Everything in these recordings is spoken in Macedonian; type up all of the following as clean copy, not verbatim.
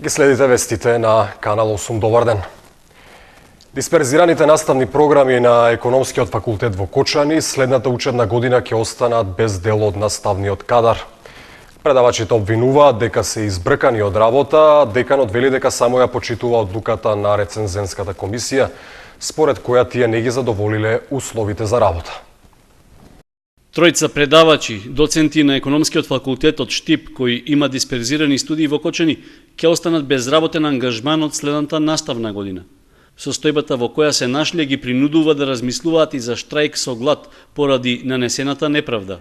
Ги следите вестите на Канал 8. Добар ден. Дисперзираните наставни програми на Економскиот факултет во Кочани следната учебна година ќе останат без дел од наставниот кадар. Предавачите обвинуваат дека се избркани од работа, деканот вели дека само ја почитува одлуката на рецензенската комисија, според која тие не ги задоволиле условите за работа. Тројца предавачи, доценти на Економскиот факултет од Штип, кои има дисперзирани студии во Кочани, ќе останат без работен ангажман од следната наставна година. Состојбата во која се нашле ги принудува да размислуваат и за штрајк со глад поради нанесената неправда.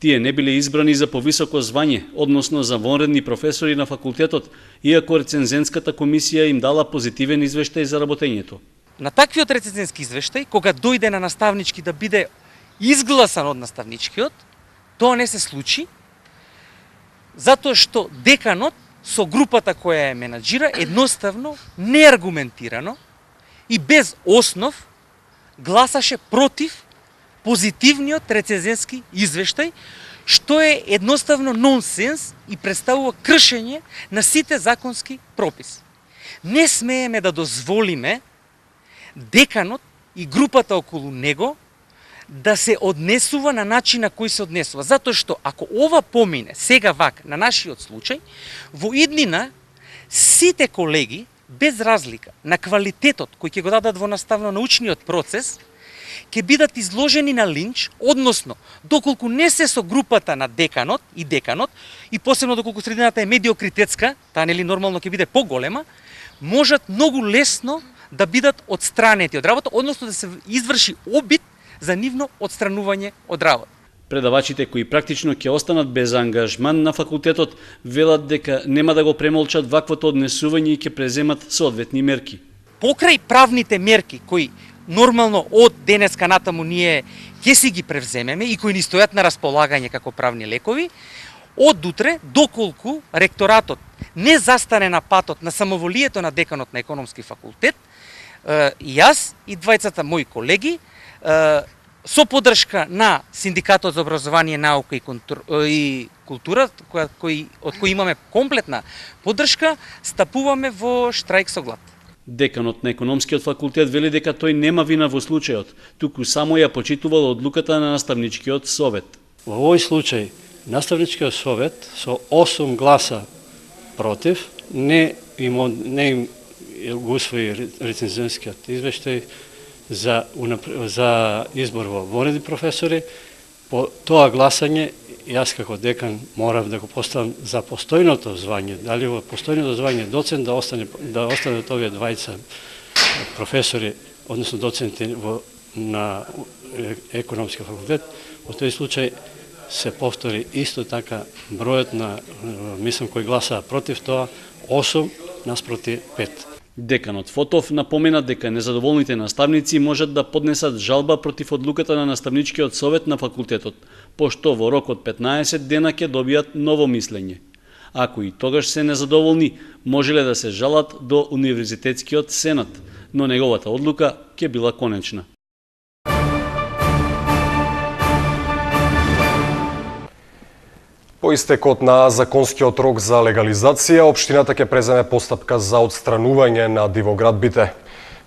Тие не биле избрани за повисоко звање, односно за вонредни професори на факултетот, иако рецензенската комисија им дала позитивен извештај за работењето. На таквиот рецензенски извештај, кога дојде на наставнички да биде изгласан од наставничкиот, тоа не се случи, затоа што деканот со групата која ја менаџира едноставно, неаргументирано и без основ гласаше против позитивниот рецензенски извештај, што е едноставно нонсенс и представува кршење на сите законски прописи. Не смееме да дозволиме деканот и групата околу него да се однесува на начин на кој се однесува. Затоа што ако ова помине сега вака на нашиот случај, во иднина сите колеги, без разлика на квалитетот кој ќе го дадат во наставно-научниот процес, ќе бидат изложени на линч, односно, доколку не се со групата на деканот и посебно доколку средината е медиокритетска, таа нели нормално ќе биде поголема, можат многу лесно да бидат отстранети од работа, односно да се изврши обид за нивно отстранување од работа. Предавачите кои практично ќе останат без ангажман на факултетот велат дека нема да го премолчат ваквото однесување и ќе преземат соодветни мерки. Покрај правните мерки кои нормално од денеска натаму ние ќе си ги превземеме и кои ни стојат на располагање како правни лекови, од утре доколку ректоратот не застане на патот на самоволието на деканот на Економски факултет, јас и двајцата мои колеги со поддршка на Синдикатот за образование, наука и култура, од кој имаме комплетна поддршка, стапуваме во штрајк со глад. Деканот на Економскиот факултет вели дека тој нема вина во случајот, туку само ја почитувал одлуката на наставничкиот совет. Во овој случај, наставничкиот совет со 8 гласа против не им го усвои рецензенскиот извештај за избор во вонредни професори. По тоа гласање, јас како декан морав да го поставам за постојното звање, дали во постојното звање доцент да останат овие двајца професори, односно доценти на Економски факултет. Во тој случај се повтори исто така бројот на, мислам, кои гласаа против тоа, 8 наспроти 5. Деканот Фотов напомена дека незадоволните наставници можат да поднесат жалба против одлуката на наставничкиот совет на факултетот, пошто во рок од 15 дена ќе добијат ново мислење. Ако и тогаш се незадоволни, можеле да се жалат до Универзитетскиот сенат, но неговата одлука ќе била конечна. По истекот на законскиот рок за легализација, општината ќе преземе постапка за отстранување на дивоградбите.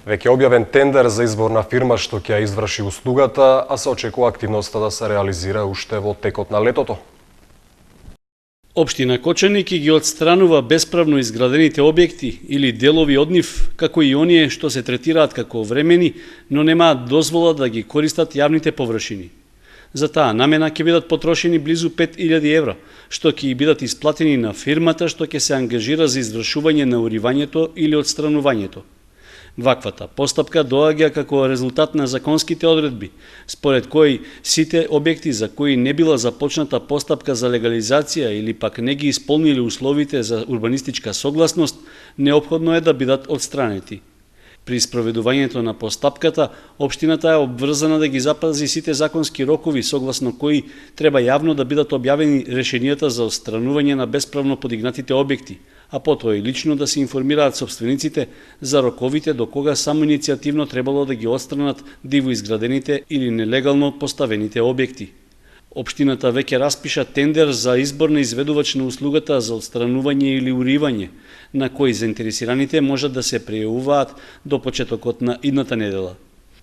Веќе објавен тендер за избор на фирма што ќе ја изврши услугата, а се очекува активноста да се реализира уште во текот на летото. Општина Кочани ќе ги отстранува бесправно изградените објекти или делови од нив, како и оние што се третираат како времени, но немаат дозвола да ги користат јавните површини. За таа намена ќе бидат потрошени близу 5000 евра, што ќе и бидат исплатени на фирмата што ќе се ангажира за извршување на уривањето или отстранувањето. Ваквата постапка доаѓа како резултат на законските одредби, според кои сите објекти за кои не била започната постапка за легализација или пак не ги исполнили условите за урбанистичка согласност, неопходно е да бидат отстранети. При спроведувањето на постапката, општината е обврзана да ги запази сите законски рокови согласно кои треба јавно да бидат објавени решенијата за отстранување на бесправно подигнатите објекти, а потоа и лично да се информираат сопствениците за роковите до кога само иницијативно требало да ги отстранат диво изградените или нелегално поставените објекти. Општината веќе распиша тендер за избор на изведувач на услугата за отстранување или уривање, на кои заинтересираните можат да се пријавуваат до почетокот на идната недела.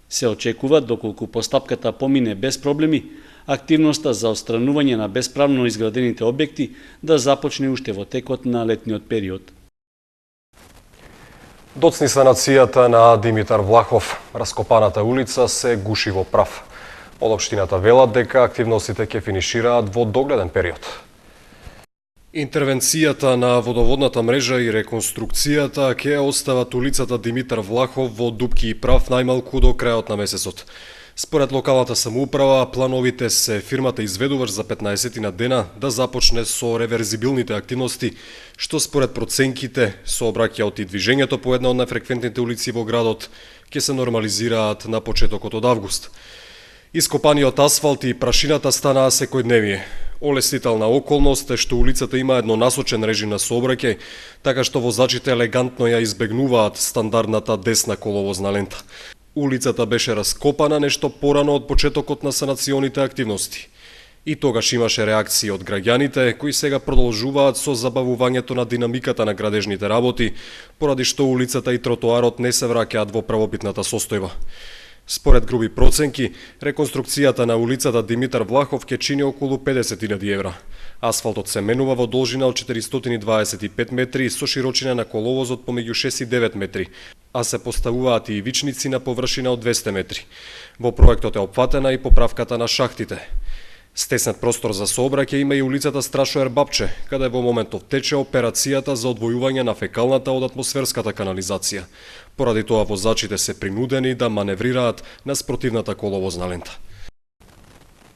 Се очекува, доколку постапката помине без проблеми, активноста за отстранување на бесправно изградените објекти да започне уште во текот на летниот период. Доцни санацијата на Димитар Влахов. Раскопаната улица се гуши во прав. Од општината велат дека активностите ќе финишираат во догледен период. Интервенцијата на водоводната мрежа и реконструкцијата ќе остават улицата Димитар Влахов во дупки и прав најмалку до крајот на месецот. Според локалната самоуправа, плановите се фирмата изведувач за 15 на дена да започне со реверзибилните активности, што според проценките сообраќајот и движењето по една од најфреквентните улици во градот ќе се нормализираат на почетокот од август. Ископаниот асфалт и прашината станаа секојдневие. Олеснителна околност е што улицата има еднонасочен режим на сообраќај, така што возачите елегантно ја избегнуваат стандардната десна коловозна лента. Улицата беше раскопана нешто порано од почетокот на санационите активности. И тогаш имаше реакции од граѓаните, кои сега продолжуваат со забавувањето на динамиката на градежните работи, поради што улицата и тротоарот не се враќаат во правобитната состојба. Според груби проценки, реконструкцијата на улицата Димитар Влахов ќе чини околу 50.000 евра. Асфалтот се менува во должина од 425 метри со широчина на коловозот помеѓу 6 и 9 метри, а се поставуваат и ивичници на површина од 200 метри. Во проектот е опфатена и поправката на шахтите. Стеснат простор за сообраќај има и улицата Страшо Ербапче, каде во моментов тече операцијата за одвојување на фекалната од атмосферската канализација. Поради тоа возачите се принудени да маневрираат на спротивната коловозна лента.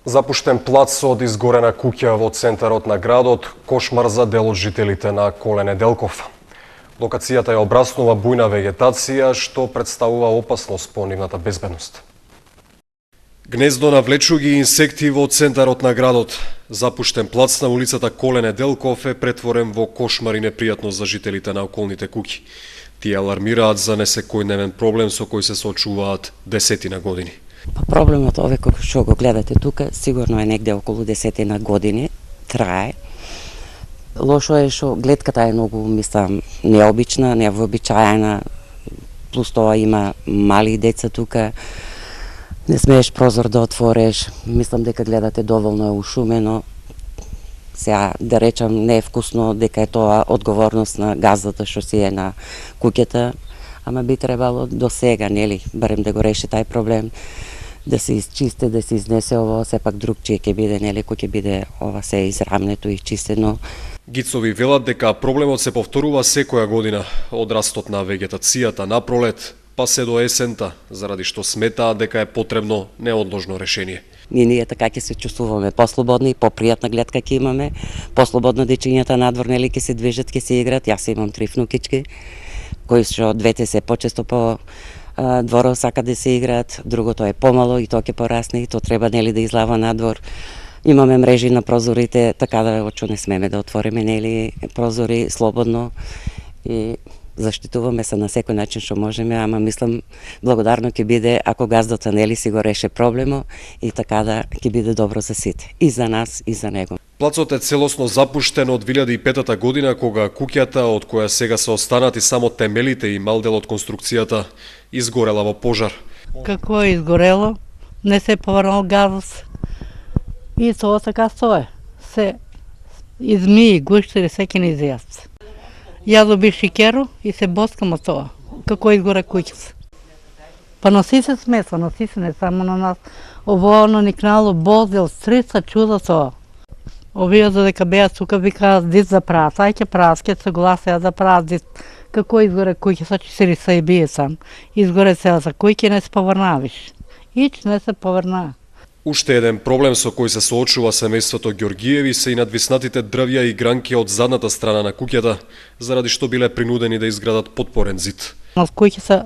Запуштен плац од изгорена куќа во центарот на градот, кошмар за дел од жителите на Коле Неделков. Локацијата ја обраснува бујна вегетација, што представува опасност по нивната безбедност. Гнездо на влечуги и инсекти во центарот на градот. Запуштен плац на улицата Коле Неделков е претворен во кошмар и непријатност за жителите на околните куќи. Тие алармираат за несекојдневен проблем со кој се соочуваат десетина години. Проблемот овој кој што го гледате тука, сигурно е негде околу десетина години, трае. Лошо е што гледката е многу, мислам, необична, невообичаена, плюс тоа има мали деца тука, не смееш прозор да отвориш, мислам дека гледате доволно е ушумено. Сега да речам не е вкусно дека е тоа одговорност на газдата што си е на куќата, ама би требало до сега, нели, барем да го реши тај проблем, да се изчисти, да се изнесе ово, сепак другчие ќе биде, нели, кој ќе биде ова се израмнето и чистено. Гицови велат дека проблемот се повторува секоја година, од растот на вегетацијата на пролет, па се до есента, заради што сметаат дека е потребно неодложно решение. Ние така ќе се чувствуваме послободни, попријатна гледка ќе имаме, послободно дечињата надвор, нели, ќе се движат, ќе се играат. Јас имам 3 внукички, кои што двете се почесто по дворот сака да се играат, другото е помало и тоа ќе порасне и тоа треба, нели, да излава надвор. Имаме мрежи на прозорите, така да очу не смеме да отвориме, нели, прозори слободно и заштитуваме се на секој начин што можеме, ама мислам благодарно ќе биде ако газдата, нели, си го реше проблемо и така да ќе биде добро за сите, и за нас и за него. Плацот е целосно запуштен од 2005 година, кога куќата, од која сега се останати само темелите и мал дел од конструкцијата, изгорела во пожар. Какво е изгорело? Не се поврнал газ. И тоа така стое. Се измии, гуштери, секи не изјаст. Ја доби шикеру и се боскам од тоа. Како изгоре куќата. Па носи се смеса, носи се не само на нас. Ово никнало бозил, стрица чуда тоа. Овие за дека беа сука викаат дит за праз, ај ќе праз, ќе се гласеа за праз дит. Како изгоре куќа, са 40 и бие сам. Изгоре се за куќа не се поврнавиш. Ич не се поврна. Уште еден проблем со кој се соочува семејството Ѓоргиеви се и надвиснатите дрвја и гранки од задната страна на куќата, заради што биле принудени да изградат подпорен зид. На куќа се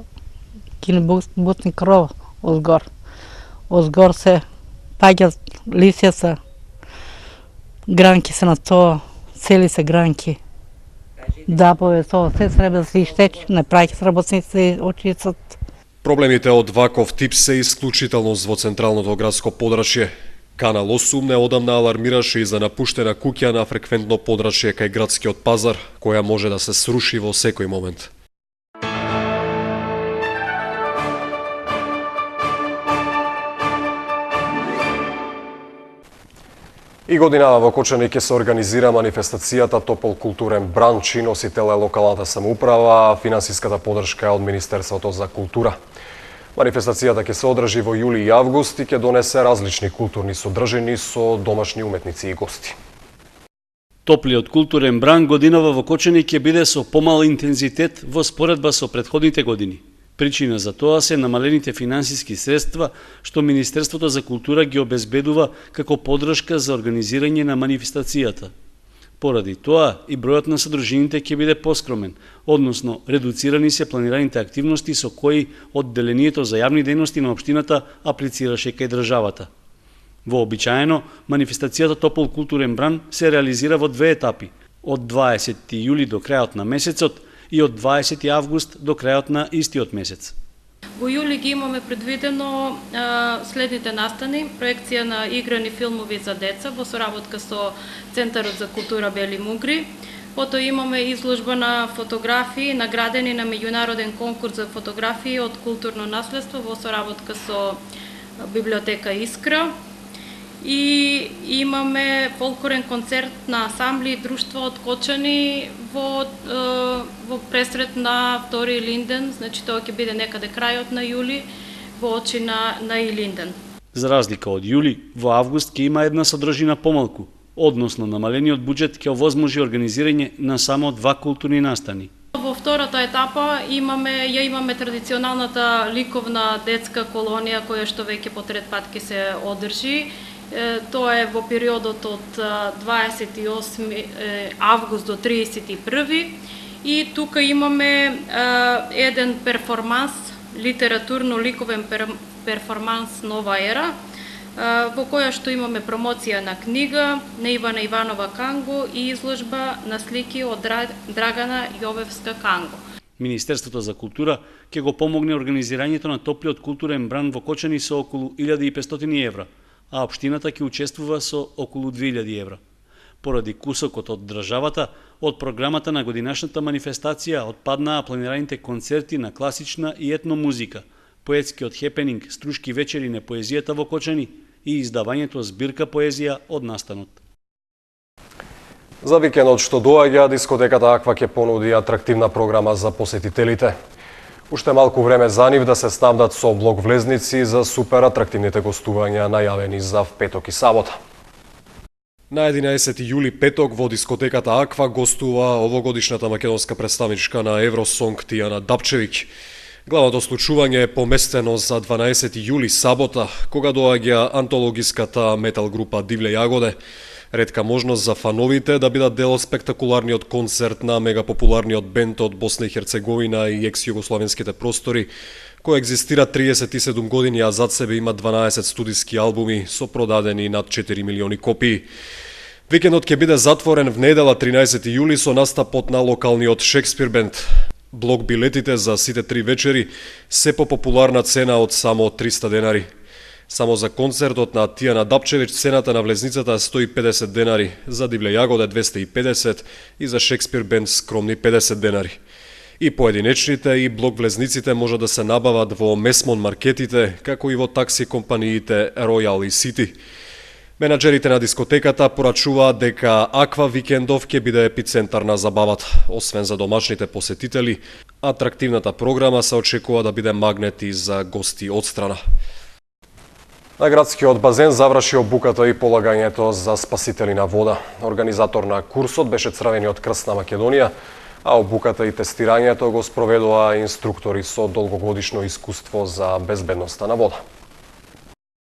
кине бутни кров озгор. Озгор се паѓа лисјаца, гранки се на тоа, цели се гранки. Дапове, тоа, се треба да се иштечи, не праќа с работници очицат. Проблемите од ваков тип се исклучителност во централното градско подрачје, Канал 8 неодамна алармираше и за напуштена куќа на фреквентно подрачје кај градскиот пазар, која може да се сруши во секој момент. И годинава во Кочани ќе се организира манифестацијата Топол културен бран, чиј носител е локалната самоуправа, а финансиската подршка е од Министерството за култура. Манифестацијата ќе се одржи во јули и август и ќе донесе различни културни содржини со домашни уметници и гости. Топлиот културен бран годинава во Кочани ќе биде со помал интензитет во споредба со претходните години. Причина за тоа се намалените финансиски средства што Министерството за култура ги обезбедува како подршка за организирање на манифестацијата. Поради тоа и бројот на содржините ќе биде поскромен, односно редуцирани се планираните активности со кои одделението за јавни дејности на општината аплицираше кај државата. Вообичаено, манифестацијата Топол културен бран се реализира во две етапи, од 20 јули до крајот на месецот и од 20 август до крајот на истиот месец. Во јули ги имаме предвидено следните настани: проекција на играни филмови за деца во соработка со Центарот за култура Бели Мугри. Потоа имаме изложба на фотографии наградени на меѓународен конкурс за фотографии од културно наследство во соработка со библиотека Искра. И имаме фолклорен концерт на асамбли и друштво од Кочани во пресред на 2 Илинден, значи тоа ќе биде некаде крајот на јули во очи на Илинден. За разлика од јули, во август ќе има една содржина помалку, односно намалениот буџет ќе овозможи организирање на само 2 културни настани. Во втората етапа имаме традиционалната ликовна детска колонија која што веќе по трет пат ќе се одржи. Тоа е во периодот од 28 август до 31 и тука имаме еден перформанс, литературно-ликовен перформанс Нова ера, во која што имаме промоција на книга на Ивана Иванова Канго и изложба на слики од Драгана Јовевска Канго. Министерството за култура ќе го помогне организирањето на топлиот културен бран во Кочани со околу 1500 евра, а општината ќе учествува со околу 2000 евра. Поради кусокот од државата, од програмата на годинашната манифестација отпаднаа планираните концерти на класична и етно музика, поетскиот хепенинг Струшки вечери на поезијата во Кочани и издавањето збирка поезија од настанот. За викендот што доаѓа, дискотеката Аква ќе понуди атрактивна програма за посетителите. Уште малку време за нив да се снабдат со блок влезници за супер атрактивните гостувања најавени за петок и сабота. На 11 јули петок во дискотеката Аква гостува овогодишната македонска представничка на Евросонг Тијана Дапчевиќ. Главното случување е поместено за 12 јули сабота, кога доаѓа антологиската метал група Дивле Јагоде. Ретка можност за фановите да бидат дел од спектакуларниот концерт на мегапопуларниот бенд од Босна и Херцеговина и екс-југословенските простори, кој екзистира 37 години, а зад себе има 12 студиски албуми со продадени над 4 милиони копии. Викендот ќе биде затворен в недела 13 јули со настапот на локалниот Шекспир бенд. Блок билетите за сите 3 вечери се по популарна цена од само 300 денари. Само за концертот на Тијана Дапчевиќ цената на влезницата е 150 денари, за Дивле Јагоде 250 и за Шекспир бенд скромни 50 денари. И поединечните и блок влезниците може да се набават во Месмон маркетите, како и во такси компаниите Royal и City. Менаџерите на дискотеката порачуваат дека Аква викендов ќе биде епицентар на забавата. Освен за домашните посетители, атрактивната програма се очекува да биде магнет и за гости од страна. На градскиот базен заврши обуката и полагањето за спасители на вода. Организатор на курсот беше Црвениот крст на Македонија, а обуката и тестирањето го спроведува инструктори со долгогодишно искуство за безбедноста на вода.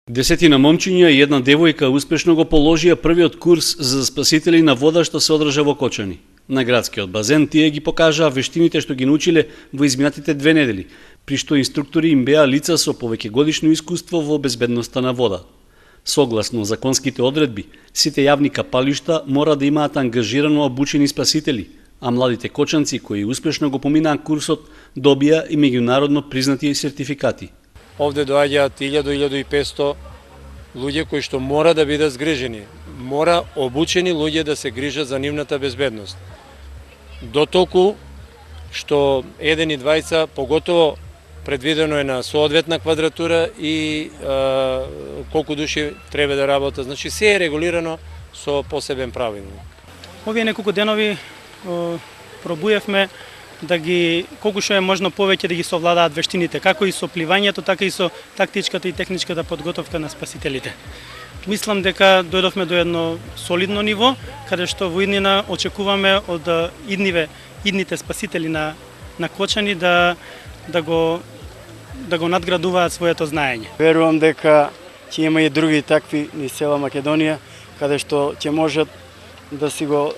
10 момчиња и една девојка успешно го положија првиот курс за спасители на вода што се одржа во Кочани. На градскиот базен тие ги покажаа вештините што ги научиле во изминатите 2 недели, при што инструктори им беа лица со повеќегодишно искуство во безбедноста на вода. Согласно законските одредби, сите јавни капалишта мора да имаат ангажирано обучени спасители, а младите кочанци кои успешно го поминаа курсот добија и меѓународно признати сертификати. Овде доаѓаат 1000-1500 луѓе кои што мора да бидат згрижени, мора обучени луѓе да се грижат за нивната безбедност. Дотолку што 1 и 2 поготово предвидено е на соодветна квадратура и колку души треба да работат. Значи се е регулирано со посебен правилник. Овие неколку денови пробуевме да ги колку што е можно повеќе да ги совладаат вештините, како и со пливањето, така и со тактичката и техничката подготовка на спасителите. Мислам дека дојдовме до едно солидно ниво, каде што во иднина очекуваме од идните спасители на Кочани да го надградуваат своето знаење. Верувам дека ќе има и други такви низ цела Македонија, каде што ќе можат да си го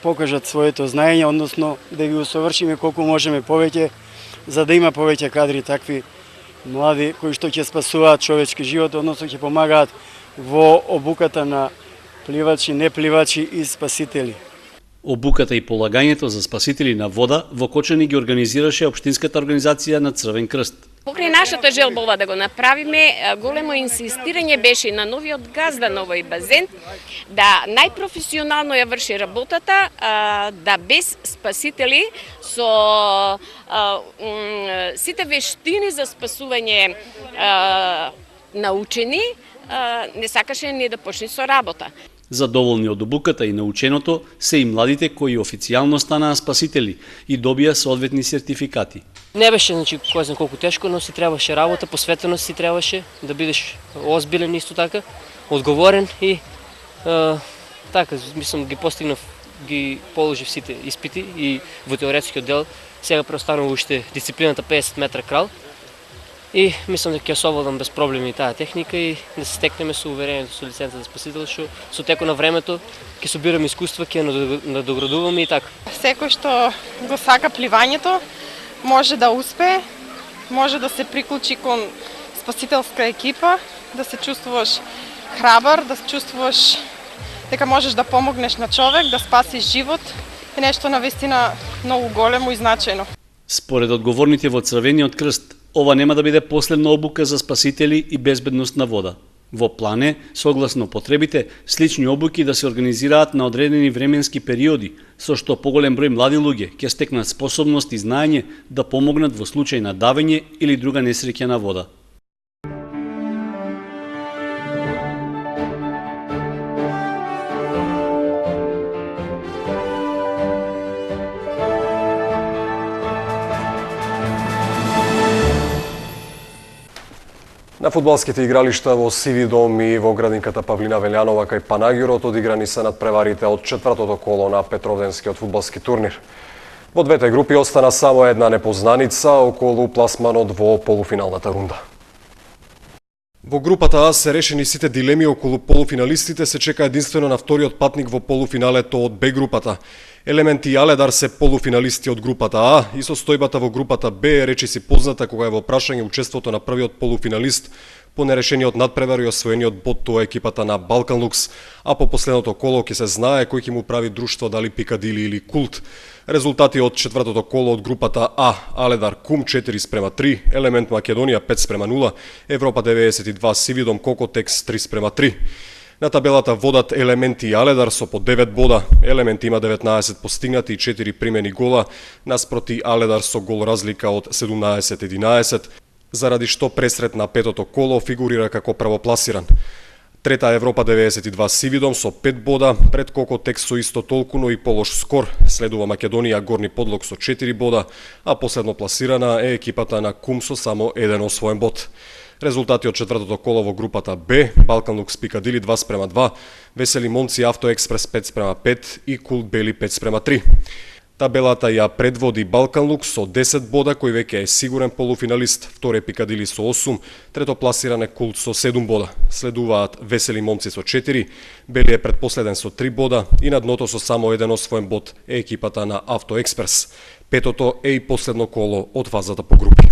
покажат своето знаење, односно да ги усовршиме колку можеме повеќе, за да има повеќе кадри такви млади кои што ќе спасуваат човечки живот, односно ќе помагаат во обуката на пливачи, непливачи и спасители. Обуката и полагањето за спасители на вода во Кочани ги организираше Општинската организација на Црвен крст. Покрај нашата желба да го направиме, големо инсистирање беше на новиот газда на овој базен да најпрофесионално ја врши работата, да без спасители со сите вештини за спасување научени, не сакаше ни да почне со работа. Задоволни од обуката и наученото се и младите кои официјално станаа спасители и добија соодветни сертификати. Не беше кој знае колку тешко, но си требаше работа, посветеност си требаше да бидеш озбилен исто така, одговорен и така, мислам ги положив сите испити и во теоретскиот дел. Сега преостанува уште дисциплината 50 метра крал. И мислам дека ќе совладам без проблеми таа техника и да се стекнеме со уверението со лиценца за спасител, што со текот на времето ќе собираме искуства, ќе надоградуваме и така. Секој што го сака пливањето може да успее, може да се приклучи кон спасителска екипа, да се чувствуваш храбар, да се чувствуваш дека можеш да помогнеш на човек, да спасиш живот, е нешто навистина многу големо и значајно. Според одговорните во Црвениот крст, ова нема да биде последна обука за спасители и безбедност на вода. Во план е, согласно потребите, слични обуки да се организираат на одредени временски периоди, со што поголем број млади луѓе ќе стекнат способност и знаење да помогнат во случај на давење или друга несреќа на вода. На фудбалските игралишта во Сивидом и во градинката Павлина Велјанова кај Панагјурот одиграни се надпреварите од четвртото коло на Петровденскиот фудбалски турнир. Во двете групи остана само една непознаница околу пласманот во полуфиналната рунда. Во групата А се решени сите дилеми околу полуфиналистите, се чека единствено на вториот патник во полуфиналето од Б групата. Елементи и Аледар се полуфиналисти од групата А и состојбата во групата Б е речиси позната кога е во прашање учеството на првиот полуфиналист по нерешениот надпревар и освоениот бод, тоа екипата на Балканлукс, а по последното коло ќе се знае кој ќе му прави друштво, дали Пикадили или Култ. Резултати од четвртото коло од групата А: Аледар Кум 4:3, Елемент Македонија 5:0, Европа 92 Сивидом Кокотекс 3:3. На табелата водат Елементи и Аледар со по 9 бода. Елементи има 19 постигнати и 4 примени гола, наспроти Аледар со гол разлика од 17-11, заради што пресрет на петото коло фигурира како првопласиран. Трета Европа 92 Сивидом со 5 бода, пред Кокотекс со исто толку, но и полош скор. Следува Македонија Горни Подлог со 4 бода, а последно пласирана е екипата на Кум со само 1 освоен бод. Резултати од четвртото коло во групата Б: Балканлукс Пикадили 2:2, Весели Момци Автоекспрес 5:5 и Култ Бели 5:3. Табелата ја предводи Балканлукс со 10 бода, кој веќе е сигурен полуфиналист, втор е Пикадили со 8, трето пласиран е Култ со 7 бода. Следуваат Весели Момци со 4, Бели е предпоследен со 3 бода и на дното со само 1 освоен бод е екипата на Автоекспрес. Петото е и последно коло од фазата по групи.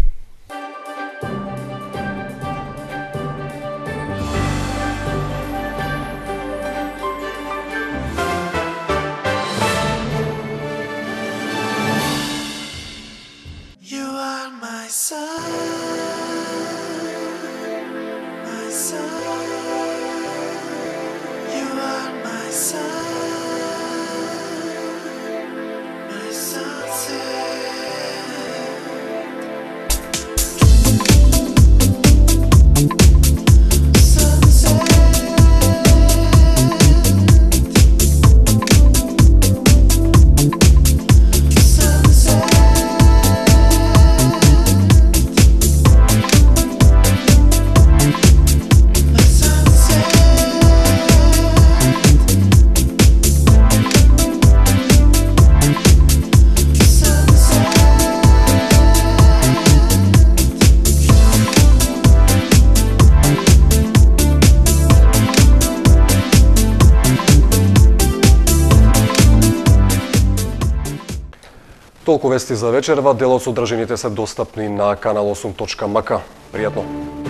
Толку вести за вечерва, дел од содржините се достапни на kanal8.mk. Пријатно!